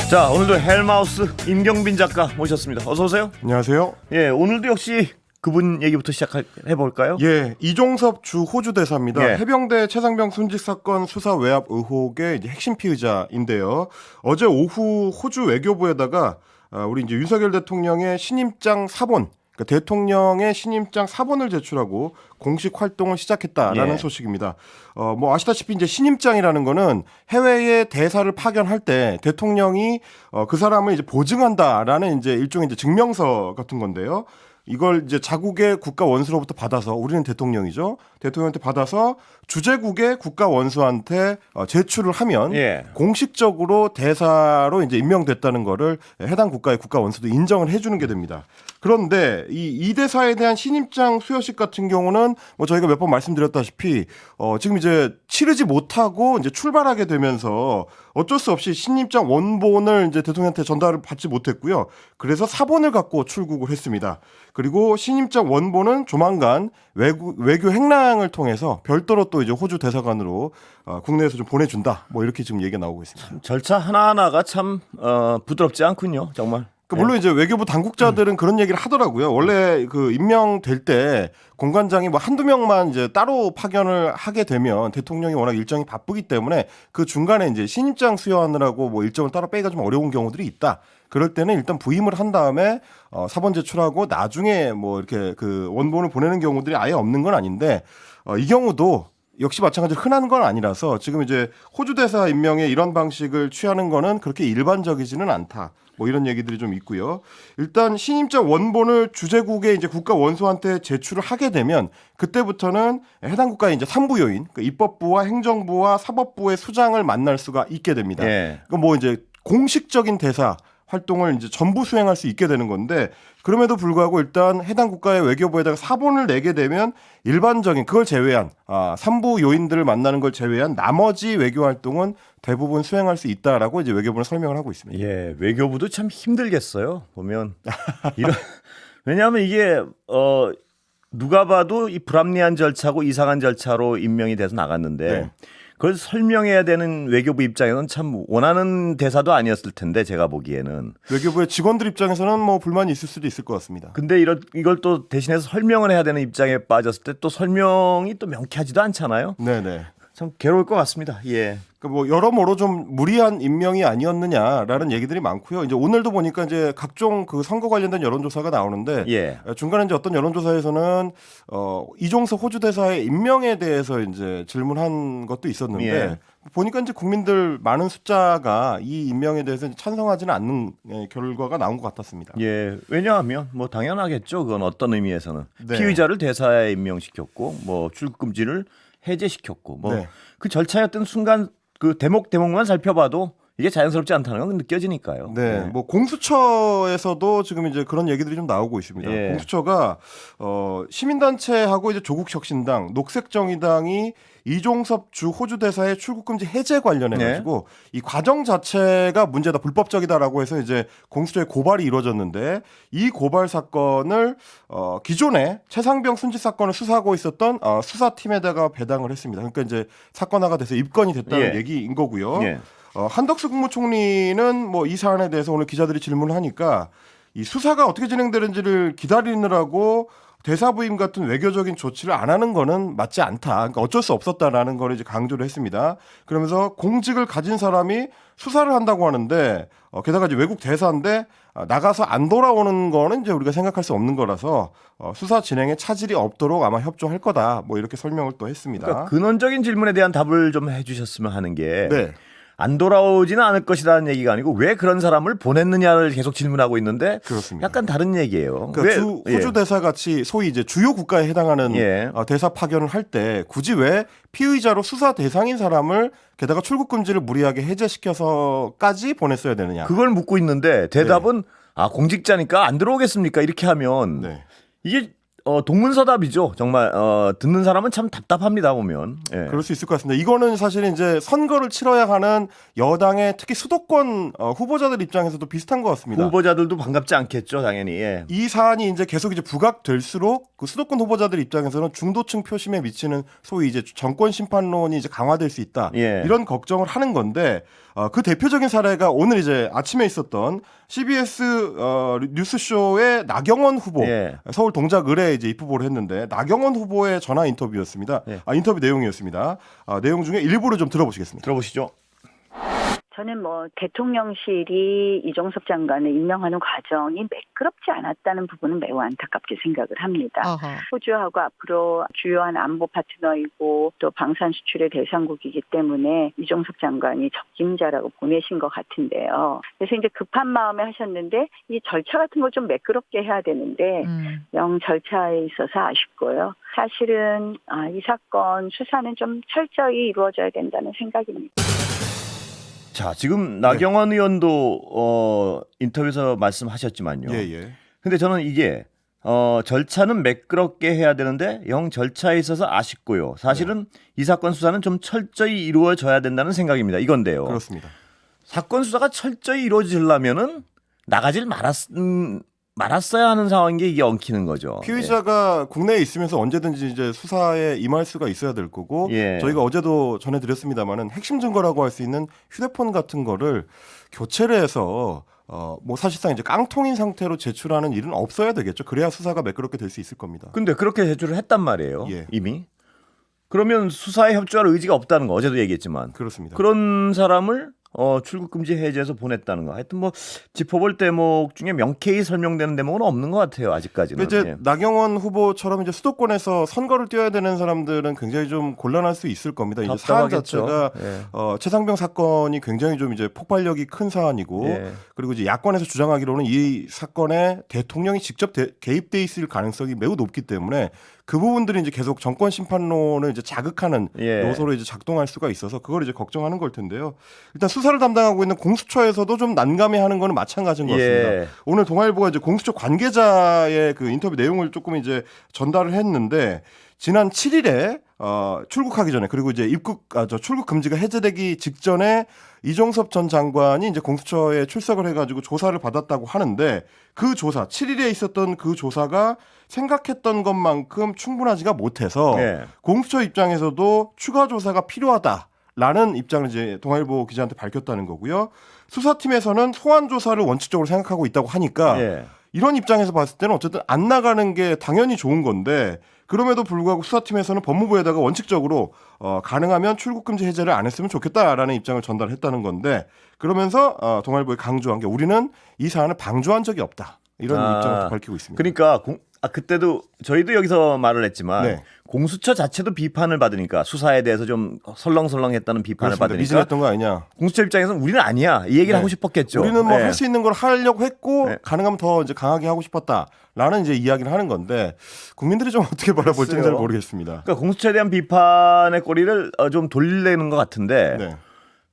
자, 오늘도 헬마우스 임경빈 작가 모셨습니다. 어서 오세요. 안녕하세요. 예, 오늘도 역시 그분 얘기부터 시작해 볼까요? 예, 이종섭 주 호주 대사입니다. 예. 해병대 최상병 순직 사건 수사 외압 의혹의 이제 핵심 피의자인데요. 어제 오후 호주 외교부에다가 우리 이제 윤석열 대통령의 신임장 사본, 그러니까 대통령의 신임장 사본을 제출하고 공식 활동을 시작했다라는 예. 소식입니다. 뭐 아시다시피 이제 신임장이라는 거는 해외에 대사를 파견할 때 대통령이 그 사람을 이제 보증한다라는 이제 일종의 이제 증명서 같은 건데요. 이걸 이제 자국의 국가 원수로부터 받아서, 우리는 대통령이죠. 대통령한테 받아서 주재국의 국가 원수한테 제출을 하면 예. 공식적으로 대사로 이제 임명됐다는 거를 해당 국가의 국가 원수도 인정을 해주는 게 됩니다. 그런데 이 대사에 대한 신임장 수여식 같은 경우는 뭐 저희가 몇 번 말씀드렸다시피 지금 이제 치르지 못하고 이제 출발하게 되면서 어쩔 수 없이 신임장 원본을 이제 대통령한테 전달을 받지 못했고요. 그래서 사본을 갖고 출국을 했습니다. 그리고 신임장 원본은 조만간 외교 행랑을 통해서 별도로 또 이제 호주 대사관으로 국내에서 좀 보내준다. 뭐 이렇게 지금 얘기가 나오고 있습니다. 절차 하나하나가 참 부드럽지 않군요, 정말. 물론 이제 외교부 당국자들은 그런 얘기를 하더라고요. 원래 그 임명될 때 공관장이 뭐 한두 명만 이제 따로 파견을 하게 되면 대통령이 워낙 일정이 바쁘기 때문에 그 중간에 이제 신임장 수여하느라고 뭐 일정을 따로 빼기가 좀 어려운 경우들이 있다. 그럴 때는 일단 부임을 한 다음에 사본 제출하고 나중에 뭐 이렇게 그 원본을 보내는 경우들이 아예 없는 건 아닌데 이 경우도 역시 마찬가지로 흔한 건 아니라서 지금 이제 호주 대사 임명에 이런 방식을 취하는 거는 그렇게 일반적이지는 않다. 뭐 이런 얘기들이 좀 있고요. 일단 신임장 원본을 주재국의 이제 국가 원수한테 제출을 하게 되면 그때부터는 해당 국가의 이제 3부 요인, 그러니까 입법부와 행정부와 사법부의 수장을 만날 수가 있게 됩니다. 예. 그러니까 뭐 이제 공식적인 대사 활동을 이제 전부 수행할 수 있게 되는 건데, 그럼에도 불구하고 일단 해당 국가의 외교부에다가 사본을 내게 되면 일반적인 그걸 제외한 3부 요인들을 만나는 걸 제외한 나머지 외교 활동은 대부분 수행할 수 있다라고 이제 외교부는 설명을 하고 있습니다. 예, 외교부도 참 힘들겠어요. 보면 왜냐하면 이게 누가 봐도 이 불합리한 절차고 이상한 절차로 임명이 돼서 나갔는데 네. 그걸 설명해야 되는 외교부 입장에서는 참 원하는 대사도 아니었을 텐데 제가 보기에는. 외교부의 직원들 입장에서는 뭐 불만이 있을 수도 있을 것 같습니다. 근데 이걸 또 대신해서 설명을 해야 되는 입장에 빠졌을 때 또 설명이 또 명쾌하지도 않잖아요. 네네. 참 괴로울 것 같습니다. 예. 뭐 여러모로 좀 무리한 임명이 아니었느냐라는 얘기들이 많고요. 이제 오늘도 보니까 이제 각종 그 선거 관련된 여론조사가 나오는데 예. 중간에 이제 어떤 여론조사에서는 이종섭 호주 대사의 임명에 대해서 이제 질문한 것도 있었는데 예. 보니까 이제 국민들 많은 숫자가 이 임명에 대해서 찬성하지는 않는 결과가 나온 것 같았습니다. 예. 왜냐하면 뭐 당연하겠죠. 그건 어떤 의미에서는 네. 피의자를 대사에 임명시켰고 뭐 출국 금지를 해제시켰고 뭐 그 네. 절차였던 순간 그 대목만 살펴봐도 이게 자연스럽지 않다는 건 느껴지니까요. 네, 뭐 공수처에서도 지금 이제 그런 얘기들이 좀 나오고 있습니다. 예. 공수처가 시민단체하고 이제 조국혁신당, 녹색정의당이 이종섭 주 호주 대사의 출국금지 해제 관련해 가지고 이 과정 자체가 문제다, 불법적이다라고 해서 이제 공수처에 고발이 이루어졌는데 이 고발 사건을 기존에 최상병 순직 사건을 수사하고 있었던 수사팀에다가 배당을 했습니다. 그러니까 이제 사건화가 돼서 입건이 됐다는 얘기인 거고요. 예. 한덕수 국무총리는 뭐 이 사안에 대해서 오늘 기자들이 질문을 하니까 이 수사가 어떻게 진행되는지를 기다리느라고 대사 부임 같은 외교적인 조치를 안 하는 거는 맞지 않다. 그러니까 어쩔 수 없었다라는 걸 이제 강조를 했습니다. 그러면서 공직을 가진 사람이 수사를 한다고 하는데 게다가 이제 외국 대사인데 나가서 안 돌아오는 거는 이제 우리가 생각할 수 없는 거라서 수사 진행에 차질이 없도록 아마 협조할 거다. 뭐 이렇게 설명을 또 했습니다. 그러니까 근원적인 질문에 대한 답을 좀 해주셨으면 하는 게. 네. 안 돌아오지는 않을 것이라는 얘기가 아니고 왜 그런 사람을 보냈느냐를 계속 질문하고 있는데 그렇습니다. 약간 다른 얘기예요. 그러니까 왜? 호주 대사 같이 소위 이제 주요 국가에 해당하는 대사 파견을 할 때 굳이 왜 피의자로 수사 대상인 사람을 게다가 출국 금지를 무리하게 해제시켜서까지 보냈어야 되느냐? 그걸 묻고 있는데 대답은 공직자니까 안 들어오겠습니까? 이렇게 하면 이게 동문서답이죠. 정말 듣는 사람은 참 답답합니다 보면. 예. 그럴 수 있을 것 같습니다. 이거는 사실 이제 선거를 치러야 하는 여당의 특히 수도권 후보자들 입장에서도 비슷한 것 같습니다. 후보자들도 반갑지 않겠죠, 당연히. 예. 이 사안이 이제 계속 이제 부각될수록 그 수도권 후보자들 입장에서는 중도층 표심에 미치는 소위 이제 정권 심판론이 이제 강화될 수 있다. 예. 이런 걱정을 하는 건데 그 대표적인 사례가 오늘 이제 아침에 있었던 CBS 뉴스쇼의 나경원 후보 예. 서울 동작을에 이제 입후보를 했는데 나경원 후보의 전화 인터뷰였습니다. 예. 인터뷰 내용이었습니다. 내용 중에 일부를 좀 들어보시겠습니다. 들어보시죠. 저는 대통령실이 이종섭 장관을 임명하는 과정이 매끄럽지 않았다는 부분은 매우 안타깝게 생각을 합니다. 어허. 호주하고 앞으로 주요한 안보 파트너이고 또 방산 수출의 대상국이기 때문에 이종섭 장관이 적임자라고 보내신 것 같은데요. 그래서 이제 급한 마음에 하셨는데 이 절차 같은 걸 좀 매끄럽게 해야 되는데 영 절차에 있어서 아쉽고요. 사실은 이 사건 수사는 좀 철저히 이루어져야 된다는 생각입니다. 자, 지금 나경원 의원도 인터뷰에서 말씀하셨지만요. 예. 근데 저는 이게 절차는 매끄럽게 해야 되는데 영 절차에 있어서 아쉽고요. 사실은 이 사건 수사는 좀 철저히 이루어져야 된다는 생각입니다. 이건데요. 그렇습니다. 사건 수사가 철저히 이루어지려면은 나가질 말았어야 하는 상황인 게 이게 엉키는 거죠. 피의자가 국내에 있으면서 언제든지 이제 수사에 임할 수가 있어야 될 거고 예. 저희가 어제도 전해드렸습니다만은 핵심 증거라고 할 수 있는 휴대폰 같은 거를 교체를 해서 사실상 이제 깡통인 상태로 제출하는 일은 없어야 되겠죠. 그래야 수사가 매끄럽게 될 수 있을 겁니다. 근데 그렇게 제출을 했단 말이에요. 예. 이미. 그러면 수사에 협조할 의지가 없다는 거 어제도 얘기했지만 그렇습니다. 그런 사람을 출국 금지 해제해서 보냈다는 거. 하여튼 짚어볼 대목 중에 명쾌히 설명되는 대목은 없는 것 같아요. 아직까지는. 이제 예. 나경원 후보처럼 이제 수도권에서 선거를 뛰어야 되는 사람들은 굉장히 좀 곤란할 수 있을 겁니다. 이제 사안 답답하겠죠. 자체가 예. 최상병 사건이 굉장히 좀 이제 폭발력이 큰 사안이고 예. 그리고 이제 야권에서 주장하기로는 이 사건에 대통령이 직접 개입돼 있을 가능성이 매우 높기 때문에 그 부분들이 이제 계속 정권 심판론을 이제 자극하는 예. 요소로 이제 작동할 수가 있어서 그걸 이제 걱정하는 걸 텐데요. 일단 수사를 담당하고 있는 공수처에서도 좀 난감해하는 거는 마찬가지인 것 같습니다. 예. 오늘 동아일보가 이제 공수처 관계자의 그 인터뷰 내용을 조금 이제 전달을 했는데 지난 7일에 출국하기 전에 그리고 이제 출국 금지가 해제되기 직전에 이종섭 전 장관이 이제 공수처에 출석을 해가지고 조사를 받았다고 하는데 그 조사 7일에 있었던 그 조사가 생각했던 것만큼 충분하지가 못해서 예. 공수처 입장에서도 추가 조사가 필요하다라는 입장을 이제 동아일보 기자한테 밝혔다는 거고요. 수사팀에서는 소환 조사를 원칙적으로 생각하고 있다고 하니까 예. 이런 입장에서 봤을 때는 어쨌든 안 나가는 게 당연히 좋은 건데 그럼에도 불구하고 수사팀에서는 법무부에다가 원칙적으로 가능하면 출국금지 해제를 안 했으면 좋겠다라는 입장을 전달했다는 건데 그러면서 동아일보에 강조한 게 우리는 이 사안을 방조한 적이 없다. 이런 입장을 밝히고 있습니다. 그러니까 그때도 저희도 여기서 말을 했지만 네. 공수처 자체도 비판을 받으니까 수사에 대해서 좀 설렁설렁했다는 비판을 그렇습니다. 받으니까 미진했던 거 아니냐. 공수처 입장에서는 우리는 아니야 이 얘기를 네. 하고 싶었겠죠. 우리는 뭐 네. 할 수 있는 걸 하려고 했고 네. 가능하면 더 이제 강하게 하고 싶었다라는 이제 이야기를 하는 건데 국민들이 좀 어떻게 바라볼지는 잘 글쎄요. 모르겠습니다. 그러니까 공수처에 대한 비판의 꼬리를 좀 돌리는 것 같은데 네.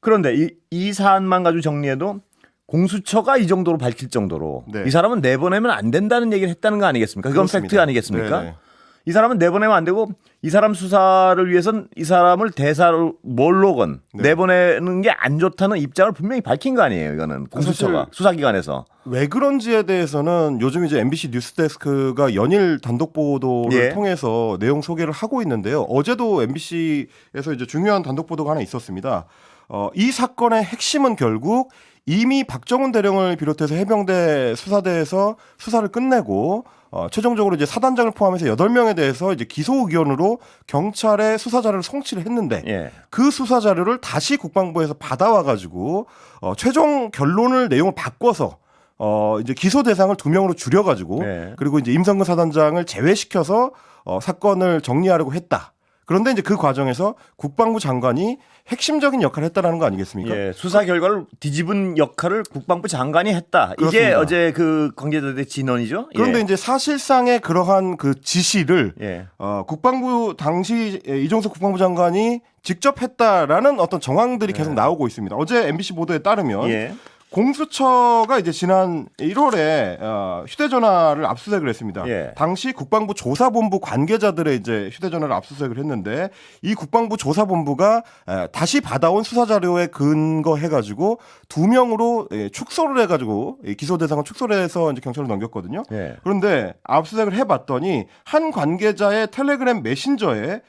그런데 이 사안만 가지고 정리해도 공수처가 이 정도로 밝힐 정도로 네. 이 사람은 내보내면 안 된다는 얘기를 했다는 거 아니겠습니까? 그건 그렇습니다. 팩트 아니겠습니까? 네네. 이 사람은 내보내면 안 되고 이 사람 수사를 위해선 이 사람을 대사로 뭘로건 네. 내보내는 게 안 좋다는 입장을 분명히 밝힌 거 아니에요. 이거는 공수처가 사실 수사기관에서. 왜 그런지에 대해서는 요즘 이제 MBC 뉴스데스크가 연일 단독 보도를 예. 통해서 내용 소개를 하고 있는데요. 어제도 MBC에서 이제 중요한 단독 보도가 하나 있었습니다. 이 사건의 핵심은 결국 이미 박정훈 대령을 비롯해서 해병대 수사대에서 수사를 끝내고 최종적으로 이제 사단장을 포함해서 8명에 대해서 이제 기소 의견으로 경찰에 수사 자료를 송치를 했는데 예. 그 수사 자료를 다시 국방부에서 받아와 가지고 최종 결론을 내용을 바꿔서 이제 기소 대상을 2명으로 줄여가지고 네. 그리고 이제 임성근 사단장을 제외시켜서 사건을 정리하려고 했다. 그런데 이제 그 과정에서 국방부 장관이 핵심적인 역할을 했다라는 거 아니겠습니까? 예, 수사 결과를 뒤집은 역할을 국방부 장관이 했다. 이게 그렇습니다. 어제 그 관계자들의 진언이죠. 그런데 예. 이제 사실상의 그러한 그 지시를 예. 국방부 당시 이종석 국방부 장관이 직접 했다라는 어떤 정황들이 계속 나오고 있습니다. 어제 MBC 보도에 따르면 예. 공수처가 이제 지난 1월에 휴대전화를 압수수색을 했습니다. 예. 당시 국방부 조사본부 관계자들의 이제 휴대전화를 압수수색을 했는데 이 국방부 조사본부가 다시 받아온 수사 자료에 근거해가지고 2명으로 축소를 해가지고 기소 대상을 축소를 해서 이제 경찰로 넘겼거든요. 예. 그런데 압수수색을 해봤더니 한 관계자의 텔레그램 메신저에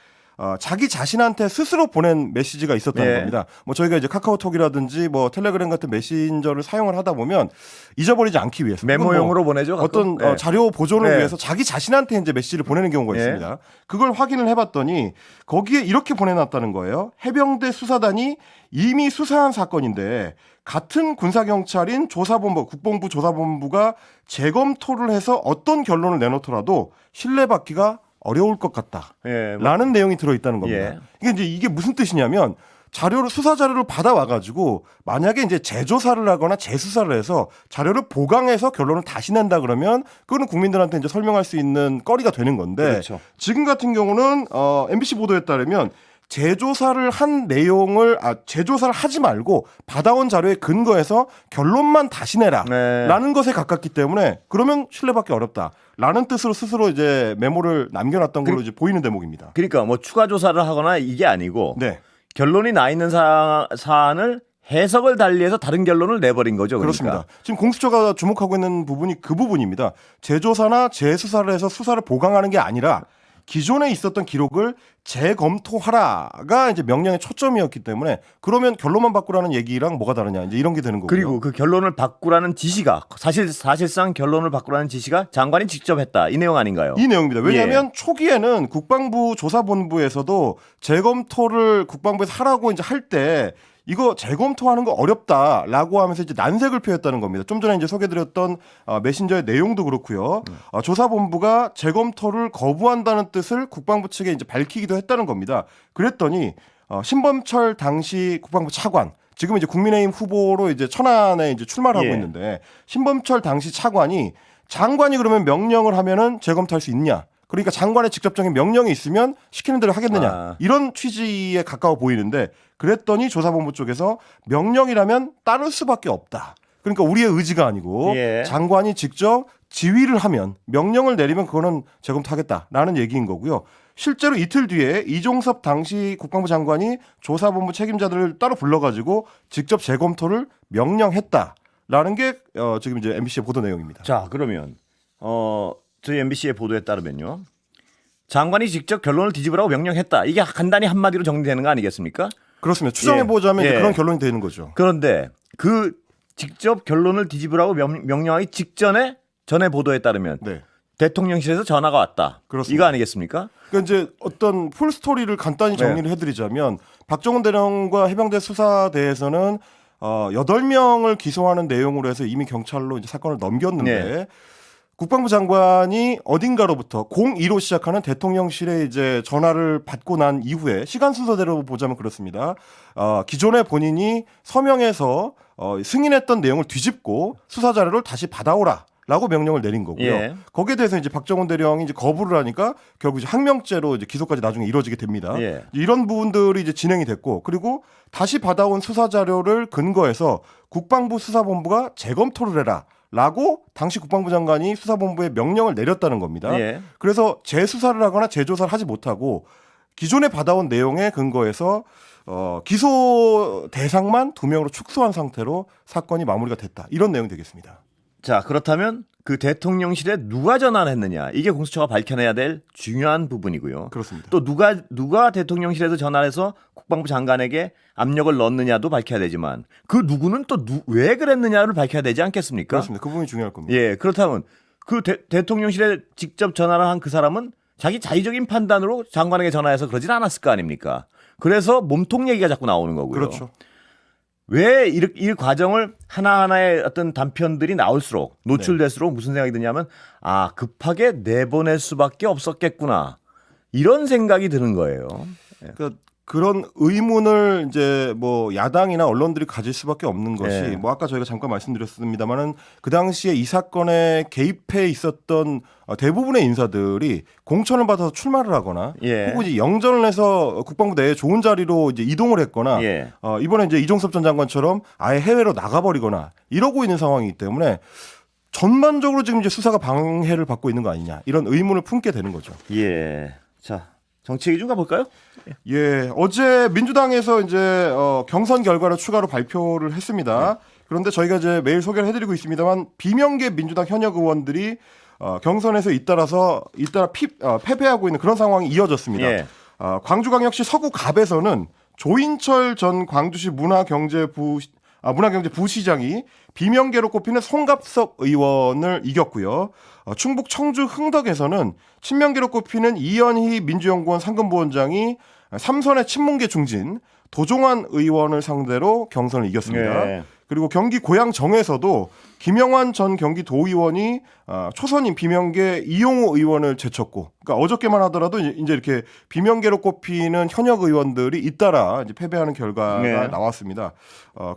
자기 자신한테 스스로 보낸 메시지가 있었다는 예. 겁니다. 뭐 저희가 이제 카카오톡이라든지 뭐 텔레그램 같은 메신저를 사용을 하다 보면 잊어버리지 않기 위해서 메모용으로 보내죠. 가끔. 어떤 예. 자료 보존을 네. 위해서 자기 자신한테 이제 메시지를 보내는 경우가 예. 있습니다. 그걸 확인을 해봤더니 거기에 이렇게 보내놨다는 거예요. 해병대 수사단이 이미 수사한 사건인데 같은 군사경찰인 조사본부, 국방부 조사본부가 재검토를 해서 어떤 결론을 내놓더라도 신뢰받기가 어려울 것 같다. 예. 라는 내용이 들어있다는 겁니다. 예. 이게 무슨 뜻이냐면 수사 자료를 받아와가지고 만약에 이제 재조사를 하거나 재수사를 해서 자료를 보강해서 결론을 다시 낸다 그러면 그거는 국민들한테 이제 설명할 수 있는 거리가 되는 건데 그렇죠. 지금 같은 경우는 MBC 보도에 따르면 재조사를 한 내용을 재조사를 하지 말고 받아온 자료에 근거해서 결론만 다시 내라 네. 라는 것에 가깝기 때문에 그러면 신뢰받기 어렵다 라는 뜻으로 스스로 이제 메모를 남겨놨던 걸로 이제 보이는 대목입니다. 그러니까 뭐 추가 조사를 하거나 이게 아니고 네. 결론이 나 있는 사안을 해석을 달리해서 다른 결론을 내버린 거죠. 그러니까. 그렇습니다. 지금 공수처가 주목하고 있는 부분이 그 부분입니다. 재조사나 재수사를 해서 수사를 보강하는 게 아니라 기존에 있었던 기록을 재검토하라가 이제 명령의 초점이었기 때문에 그러면 결론만 바꾸라는 얘기랑 뭐가 다르냐 이제 이런 게 되는 거고요. 그리고 그 결론을 바꾸라는 지시가 사실상 결론을 바꾸라는 지시가 장관이 직접 했다. 이 내용 아닌가요? 이 내용입니다. 왜냐하면 초기에는 국방부 조사본부에서도 재검토를 국방부에서 하라고 이제 할 때 이거 재검토하는 거 어렵다라고 하면서 이제 난색을 표했다는 겁니다. 좀 전에 이제 소개드렸던 메신저의 내용도 그렇고요. 조사본부가 재검토를 거부한다는 뜻을 국방부 측에 이제 밝히기도 했다는 겁니다. 그랬더니 신범철 당시 국방부 차관, 지금 이제 국민의힘 후보로 이제 천안에 이제 출마를 하고 예. 있는데 신범철 당시 차관이 장관이 그러면 명령을 하면은 재검토할 수 있냐? 그러니까 장관의 직접적인 명령이 있으면 시키는 대로 하겠느냐 이런 취지에 가까워 보이는데 그랬더니 조사본부 쪽에서 명령이라면 따를 수밖에 없다. 그러니까 우리의 의지가 아니고 예. 장관이 직접 지휘를 하면 명령을 내리면 그거는 재검토하겠다라는 얘기인 거고요. 실제로 이틀 뒤에 이종섭 당시 국방부 장관이 조사본부 책임자들을 따로 불러가지고 직접 재검토를 명령했다라는 게 지금 이제 MBC의 보도 내용입니다. 자, 그러면 저희 MBC의 보도에 따르면요. 장관이 직접 결론을 뒤집으라고 명령했다. 이게 간단히 한마디로 정리되는 거 아니겠습니까? 그렇습니다. 추정해보자면 예. 이제 그런 결론이 되는 거죠. 그런데 그 직접 결론을 뒤집으라고 명령하기 직전에 전에 보도에 따르면 네. 대통령실에서 전화가 왔다. 그렇습니다. 이거 아니겠습니까? 그러니까 이제 어떤 풀 스토리를 간단히 정리를 해드리자면 박정훈 대령과 해병대 수사대에서는 8명을 기소하는 내용으로 해서 이미 경찰로 이제 사건을 넘겼는데 국방부 장관이 어딘가로부터 02로 시작하는 대통령실에 이제 전화를 받고 난 이후에 시간 순서대로 보자면 그렇습니다. 기존에 본인이 서명해서 승인했던 내용을 뒤집고 수사 자료를 다시 받아오라. 라고 명령을 내린 거고요. 예. 거기에 대해서 이제 박정훈 대령이 이제 거부를 하니까 결국 이제 항명죄로 이제 기소까지 나중에 이루어지게 됩니다. 예. 이런 부분들이 이제 진행이 됐고, 그리고 다시 받아온 수사 자료를 근거해서 국방부 수사본부가 재검토를 해라라고 당시 국방부 장관이 수사본부에 명령을 내렸다는 겁니다. 예. 그래서 재수사를 하거나 재조사를 하지 못하고 기존에 받아온 내용에 근거해서 기소 대상만 2명으로 축소한 상태로 사건이 마무리가 됐다. 이런 내용이 되겠습니다. 자, 그렇다면 그 대통령실에 누가 전화를 했느냐. 이게 공수처가 밝혀내야 될 중요한 부분이고요. 그렇습니다. 또 누가 대통령실에서 전화를 해서 국방부 장관에게 압력을 넣느냐도 밝혀야 되지만 그 누구는 또 왜 그랬느냐를 밝혀야 되지 않겠습니까? 그렇습니다. 그 부분이 중요할 겁니다. 예, 그렇다면 그 대통령실에 직접 전화를 한 그 사람은 자기 자의적인 판단으로 장관에게 전화해서 그러진 않았을 거 아닙니까? 그래서 몸통 얘기가 자꾸 나오는 거고요. 그렇죠. 왜 이 과정을 하나하나의 어떤 단편들이 나올수록 노출될수록 무슨 생각이 드냐면 급하게 내보낼 수밖에 없었겠구나 이런 생각이 드는 거예요. 그러니까 그런 의문을 이제 뭐 야당이나 언론들이 가질 수밖에 없는 것이 네. 뭐 아까 저희가 잠깐 말씀드렸습니다만은 그 당시에 이 사건에 개입해 있었던 대부분의 인사들이 공천을 받아서 출마를 하거나 예. 혹은 이제 영전을 해서 국방부 내에 좋은 자리로 이제 이동을 했거나 예. 이번에 이제 이종섭 전 장관처럼 아예 해외로 나가버리거나 이러고 있는 상황이기 때문에 전반적으로 지금 이제 수사가 방해를 받고 있는 거 아니냐 이런 의문을 품게 되는 거죠. 예. 자, 정치 얘기 좀 가볼까요? 예, 어제 민주당에서 이제 경선 결과를 추가로 발표를 했습니다. 그런데 저희가 이제 매일 소개를 해드리고 있습니다만 비명계 민주당 현역 의원들이 경선에서 잇따라 패배하고 있는 그런 상황이 이어졌습니다. 예. 광주광역시 서구갑에서는 조인철 전 광주시 문화경제부시장이 비명계로 꼽히는 송갑석 의원을 이겼고요. 충북 청주 흥덕에서는 친명계로 꼽히는 이현희 민주연구원 상근부원장이 삼선의 친문계 중진 도종환 의원을 상대로 경선을 이겼습니다. 네. 그리고 경기 고양정에서도 김영환 전 경기도의원이 초선인 비명계 이용호 의원을 제쳤고, 그러니까 어저께만 하더라도 이제 이렇게 비명계로 꼽히는 현역 의원들이 잇따라 이제 패배하는 결과가 네. 나왔습니다.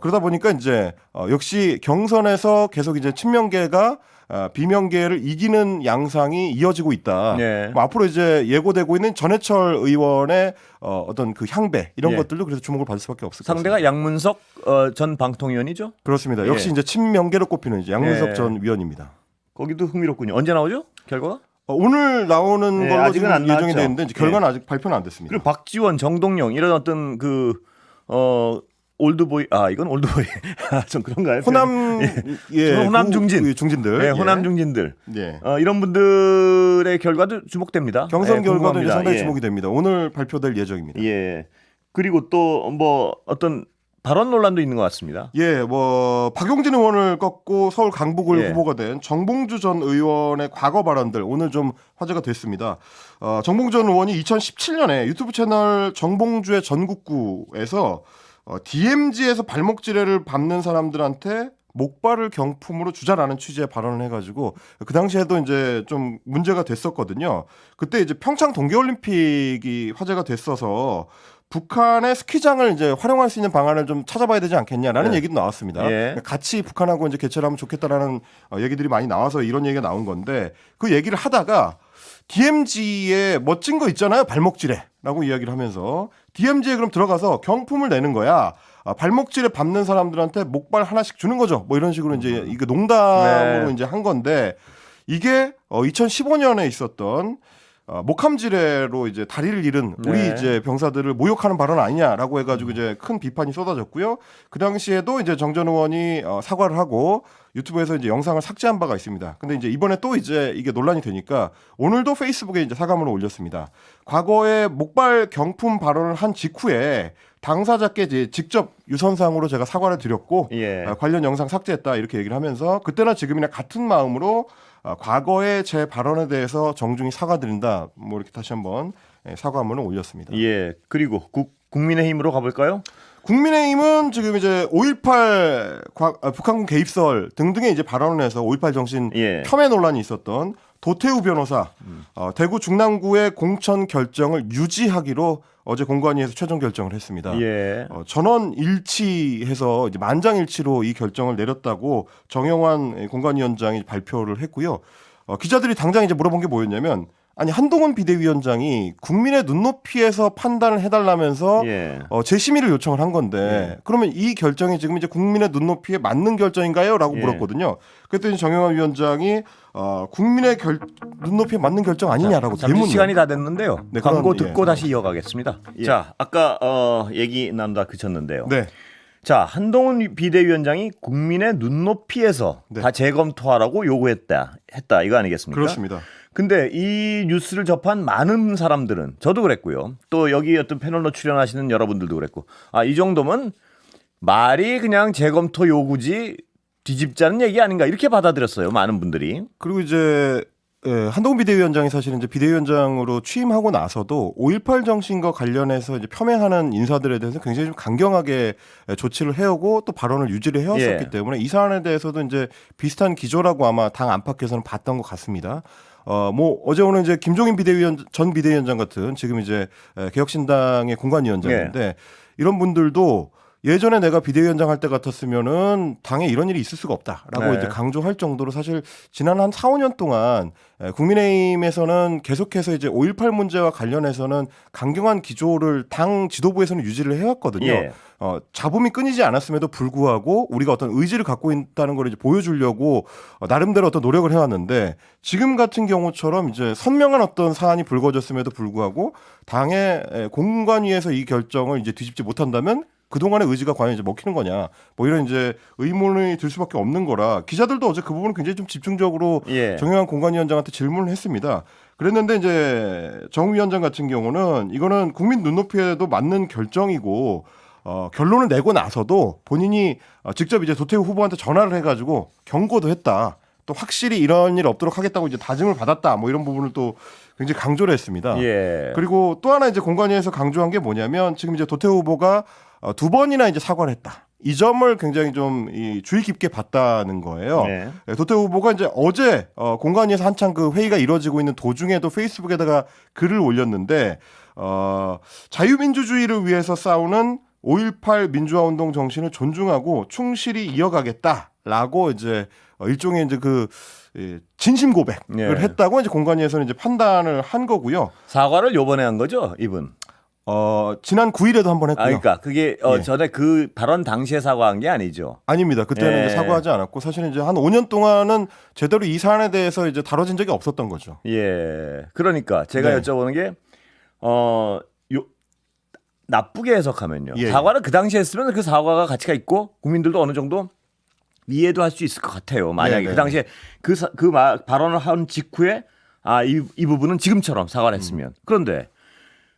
그러다 보니까 이제 역시 경선에서 계속 이제 친명계가 비명계를 이기는 양상이 이어지고 있다. 네. 뭐 앞으로 이제 예고되고 있는 전해철 의원의 어떤 그 향배 이런 예. 것들도 그래서 주목을 받을 수밖에 없을 것 상대가 같습니다. 양문석 전 방통위원이죠. 그렇습니다. 역시 예. 이제 친명계로 꼽히는 이제 양문석 예. 전 위원입니다. 거기도 흥미롭군요. 언제 나오죠? 결과가? 오늘 나오는 네, 걸로 아직은 지금 안 예정이 나왔죠. 되어 있는데 이제 결과는 아직 발표는 안 됐습니다. 그리고 박지원, 정동영 이런 어떤 올드보이 이건 올드보이 좀 그런가요? 호남 호남 중진. 중진들 네, 호남 중진들 예. 이런 분들의 결과도 주목됩니다. 경선 네, 결과도 이제 궁금합니다. 상당히 예. 주목이 됩니다. 오늘 발표될 예정입니다. 예. 그리고 또 뭐 어떤 발언 논란도 있는 것 같습니다. 예, 뭐 박용진 의원을 꺾고 서울 강북을 예. 후보가 된 정봉주 전 의원의 과거 발언들 오늘 좀 화제가 됐습니다. 정봉주 전 의원이 2017년에 유튜브 채널 정봉주의 전국구에서 DMZ에서 발목지뢰를 밟는 사람들한테 목발을 경품으로 주자라는 취지의 발언을 해가지고 그 당시에도 이제 좀 문제가 됐었거든요. 그때 이제 평창 동계올림픽이 화제가 됐어서 북한의 스키장을 이제 활용할 수 있는 방안을 좀 찾아봐야 되지 않겠냐라는 네. 얘기도 나왔습니다. 예. 같이 북한하고 이제 개최를 하면 좋겠다라는 얘기들이 많이 나와서 이런 얘기가 나온 건데 그 얘기를 하다가 DMZ에 멋진 거 있잖아요. 발목지뢰라고 이야기를 하면서 DMZ에 그럼 들어가서 경품을 내는 거야. 발목지뢰 밟는 사람들한테 목발 하나씩 주는 거죠. 뭐 이런 식으로 이제 이거 농담으로 네. 이제 한 건데 이게 2015년에 있었던 목함지뢰로 이제 다리를 잃은 우리 네. 이제 병사들을 모욕하는 발언 아니냐라고 해가지고 이제 큰 비판이 쏟아졌고요. 그 당시에도 이제 정 전 의원이 사과를 하고 유튜브에서 이제 영상을 삭제한 바가 있습니다. 근데 이제 이번에 또 이제 이게 논란이 되니까 오늘도 페이스북에 이제 사과문을 올렸습니다. 과거에 목발 경품 발언을 한 직후에 당사자께 이제 직접 유선상으로 제가 사과를 드렸고 예. 관련 영상 삭제했다 이렇게 얘기를 하면서 그때나 지금이나 같은 마음으로 과거의 제 발언에 대해서 정중히 사과드린다. 뭐 이렇게 다시 한번 사과문을 올렸습니다. 예. 그리고 국민의힘으로 가볼까요? 국민의힘은 지금 이제 5.18 북한군 개입설 등등의 이제 발언을 해서 5.18 정신 예. 폄훼 논란이 있었던 도태우 변호사 대구 중랑구의 공천 결정을 유지하기로 어제 공관위에서 최종 결정을 했습니다. 예. 전원 일치해서 이제 만장일치로 이 결정을 내렸다고 정영환 공관위원장이 발표를 했고요. 기자들이 당장 이제 물어본 게 뭐였냐면 아니 한동훈 비대위원장이 국민의 눈높이에서 판단을 해달라면서 예. 재심의를 요청을 한 건데 그러면 이 결정이 지금 이제 국민의 눈높이에 맞는 결정인가요?라고 예. 물었거든요. 그랬더니 정영환 위원장이 국민의 눈높이에 맞는 결정 아니냐라고 잠시 대문을 시간이 다 됐는데요. 네, 광고 그런, 듣고 예. 다시 이어가겠습니다. 자, 아까 얘기 나누다 그쳤는데요. 네. 자, 한동훈 비대위원장이 국민의 눈높이에서 네. 다 재검토하라고 요구했다. 이거 아니겠습니까? 그렇습니다. 근데 이 뉴스를 접한 많은 사람들은 저도 그랬고요. 또 여기 어떤 패널로 출연하시는 여러분들도 그랬고. 이 정도면 말이 그냥 재검토 요구지 뒤집자는 얘기 아닌가 이렇게 받아들였어요. 많은 분들이. 그리고 이제 한동훈 비대위원장이 사실은 이제 비대위원장으로 취임하고 나서도 5.18 정신과 관련해서 이제 폄훼하는 인사들에 대해서 굉장히 좀 강경하게 조치를 해오고 또 발언을 유지를 해왔었기 예. 때문에 이 사안에 대해서도 이제 비슷한 기조라고 아마 당 안팎에서는 봤던 것 같습니다. 뭐 어제 오늘 이제 김종인 전 비대위원장 같은 지금 이제 개혁신당의 공관위원장인데 이런 분들도 예전에 내가 비대위원장 할 때 같았으면은 당에 이런 일이 있을 수가 없다라고 네. 이제 강조할 정도로 사실 지난 한 4, 5년 동안 국민의힘에서는 계속해서 이제 5.18 문제와 관련해서는 강경한 기조를 당 지도부에서는 유지를 해왔거든요. 예. 잡음이 끊이지 않았음에도 불구하고 우리가 어떤 의지를 갖고 있다는 걸 이제 보여주려고 나름대로 어떤 노력을 해왔는데 지금 같은 경우처럼 이제 선명한 어떤 사안이 불거졌음에도 불구하고 당의 공관위에서 이 결정을 이제 뒤집지 못한다면 그동안의 의지가 과연 이제 먹히는 거냐 뭐 이런 이제 의문이 들 수밖에 없는 거라 기자들도 어제 그 부분을 굉장히 좀 집중적으로 예. 정영환 공관위원장한테 질문을 했습니다. 그랬는데 이제 정 위원장 같은 경우는 이거는 국민 눈높이에도 맞는 결정이고 결론을 내고 나서도 본인이 직접 이제 도태우 후보한테 전화를 해가지고 경고도 했다. 또 확실히 이런 일 없도록 하겠다고 이제 다짐을 받았다. 뭐 이런 부분을 또 굉장히 강조를 했습니다. 예. 그리고 또 하나 이제 공관위에서 강조한 게 뭐냐면 지금 이제 도태우 후보가 2번이나 이제 사과를 했다. 이 점을 굉장히 좀 주의 깊게 봤다는 거예요. 네. 도태우 후보가 이제 어제 공관위에서 한창 그 회의가 이루어지고 있는 도중에도 페이스북에다가 글을 올렸는데 자유민주주의를 위해서 싸우는 5.18 민주화운동 정신을 존중하고 충실히 이어가겠다라고 이제 일종의 이제 그 진심 고백을 네. 했다고 이제 공관위에서는 이제 판단을 한 거고요. 사과를 요번에 한 거죠, 이분. 지난 9일에도 한번 했고요. 그러니까 그게 예. 전에 그 발언 당시에 사과한 게 아니죠. 아닙니다. 그때는 예. 이제 사과하지 않았고 사실은 이제 한 5년 동안은 제대로 이 사안에 대해서 이제 다뤄진 적이 없었던 거죠. 예. 그러니까 제가 네. 여쭤보는 게 나쁘게 해석하면요. 예. 사과를 그 당시에 했으면 그 사과가 가치가 있고 국민들도 어느 정도 이해도 할 수 있을 것 같아요. 만약에 네, 그 네. 당시에 발언을 한 직후에 이 부분은 지금처럼 사과를 했으면. 그런데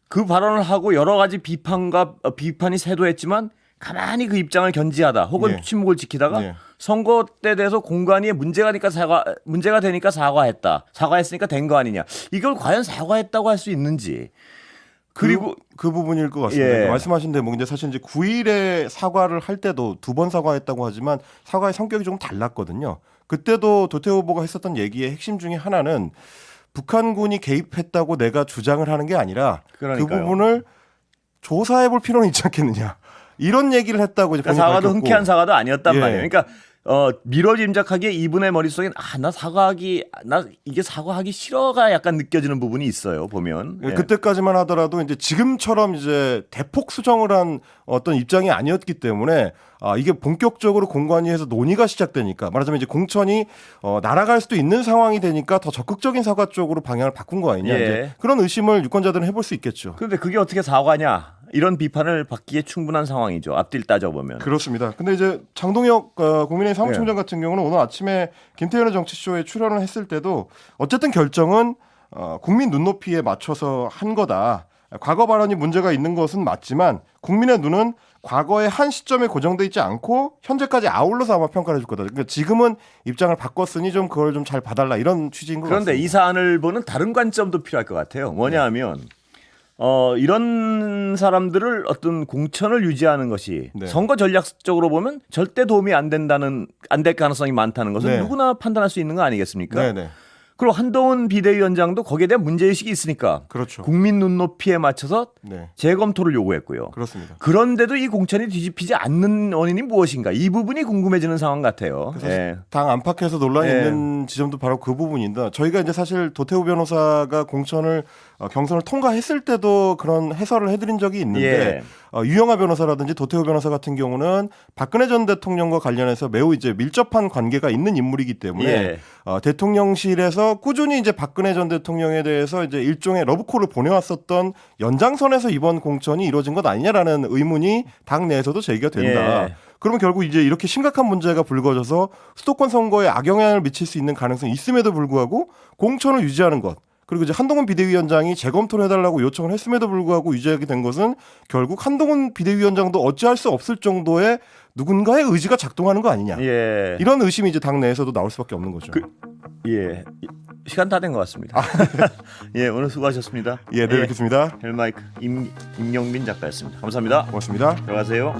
그 발언을 하고 여러 가지 비판이 쇄도했지만 가만히 그 입장을 견지하다 혹은 예. 침묵을 지키다가 예. 선거 때 돼서 공관위에 문제가 되니까 사과했으니까 된 거 아니냐. 이걸 과연 사과했다고 할 수 있는지. 그리고 그 부분일 것 같습니다. 예. 그러니까 말씀하신 대로 근데 사실 이제 9일에 사과를 할 때도 2번 사과했다고 하지만 사과의 성격이 조금 달랐거든요. 그때도 도태우 후보가 했었던 얘기의 핵심 중에 하나는 북한군이 개입했다고 내가 주장을 하는 게 아니라 그러니까요. 그 부분을 조사해 볼 필요는 있지 않겠느냐. 이런 얘기를 했다고 이제 그러니까 본인이 사과도 밝혔고. 흔쾌한 사과도 아니었단 예. 말이에요. 그러니까 미뤄짐작하기에 이분의 머릿속엔 나 이게 사과하기 싫어가 약간 느껴지는 부분이 있어요. 보면. 예. 그때까지만 하더라도 이제 지금처럼 이제 대폭 수정을 한 어떤 입장이 아니었기 때문에 이게 본격적으로 공관위에서 논의가 시작되니까 말하자면 이제 공천이 날아갈 수도 있는 상황이 되니까 더 적극적인 사과 쪽으로 방향을 바꾼 거 아니냐. 예. 이제 그런 의심을 유권자들은 해볼 수 있겠죠. 그런데 그게 어떻게 사과냐? 이런 비판을 받기에 충분한 상황이죠. 앞뒤를 따져보면. 그렇습니다. 근데 이제 장동혁 국민의힘 사무총장 예. 같은 경우는 오늘 아침에 김태현의 정치쇼에 출연을 했을 때도 어쨌든 결정은 국민 눈높이에 맞춰서 한 거다. 과거 발언이 문제가 있는 것은 맞지만 국민의 눈은 과거의 한 시점에 고정돼 있지 않고 현재까지 아울러서 아마 평가를 해줄 거다. 그러니까 지금은 입장을 바꿨으니 좀 그걸 좀 잘 봐달라 이런 취지인 것 그런데 같습니다. 이 사안을 보는 다른 관점도 필요할 것 같아요. 뭐냐면 이런 사람들을 어떤 공천을 유지하는 것이 네. 선거 전략적으로 보면 절대 도움이 안 될 가능성이 많다는 것은 네. 누구나 판단할 수 있는 거 아니겠습니까? 네네. 그리고 한동훈 비대위원장도 거기에 대한 문제의식이 있으니까 그렇죠. 국민 눈높이에 맞춰서 네. 재검토를 요구했고요. 그렇습니다. 그런데도 이 공천이 뒤집히지 않는 원인이 무엇인가? 이 부분이 궁금해지는 상황 같아요. 그래서 예. 당 안팎에서 논란이 예. 있는 지점도 바로 그 부분인데 저희가 이제 사실 도태우 변호사가 공천을 경선을 통과했을 때도 그런 해설을 해드린 적이 있는데 유영하 변호사라든지 도태우 변호사 같은 경우는 박근혜 전 대통령과 관련해서 매우 이제 밀접한 관계가 있는 인물이기 때문에 예. 대통령실에서 꾸준히 이제 박근혜 전 대통령에 대해서 이제 일종의 러브콜을 보내왔었던 연장선에서 이번 공천이 이루어진 것 아니냐라는 의문이 당 내에서도 제기가 된다. 예. 그러면 결국 이제 이렇게 심각한 문제가 불거져서 수도권 선거에 악영향을 미칠 수 있는 가능성이 있음에도 불구하고 공천을 유지하는 것. 그리고 이제 한동훈 비대위원장이 재검토를 해달라고 요청을 했음에도 불구하고 유지하게 된 것은 결국 한동훈 비대위원장도 어찌할 수 없을 정도의 누군가의 의지가 작동하는 거 아니냐. 예. 이런 의심이 이제 당 내에서도 나올 수밖에 없는 거죠. 예. 시간 다 된 것 같습니다. 예, 오늘 수고하셨습니다. 예, 네, 뵙겠습니다. 헬마이크 임영민 작가였습니다. 감사합니다. 고맙습니다. 들어가세요.